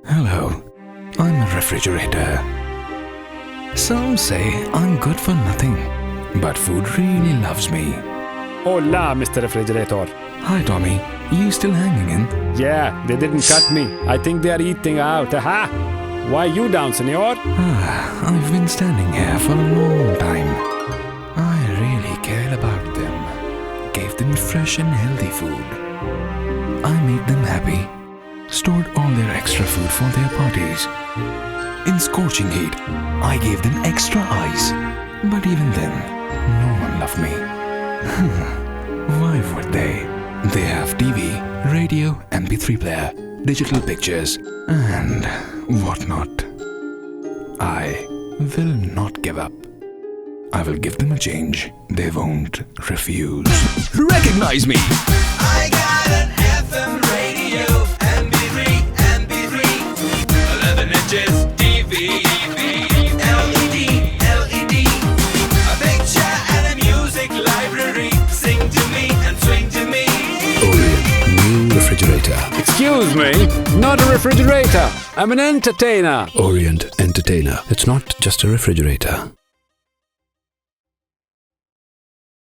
Hello, I'm a refrigerator. Some say I'm good for nothing, but food really loves me. Hola, Mr. Refrigerator. Hi, Tommy. You still hanging in? Yeah, they didn't cut me. I think they are eating out. Aha! Why you down, senor? I've been standing here for a long time. I really care about them. Gave them fresh and healthy food. I made them happy. Stored all their extra food for their parties. In scorching heat, I gave them extra ice. But even then, no one loved me. Why would they? They have TV, radio, MP3 player, digital pictures, and whatnot. I will not give up. I will give them a change they won't refuse. Recognize me! I got an FM radio, MP3, 11 inches, TV, LED, a picture and a music library. Sing to me and swing to me. Orient new refrigerator. Excuse me, not a refrigerator. I'm an entertainer. Orient entertainer. It's not just a refrigerator.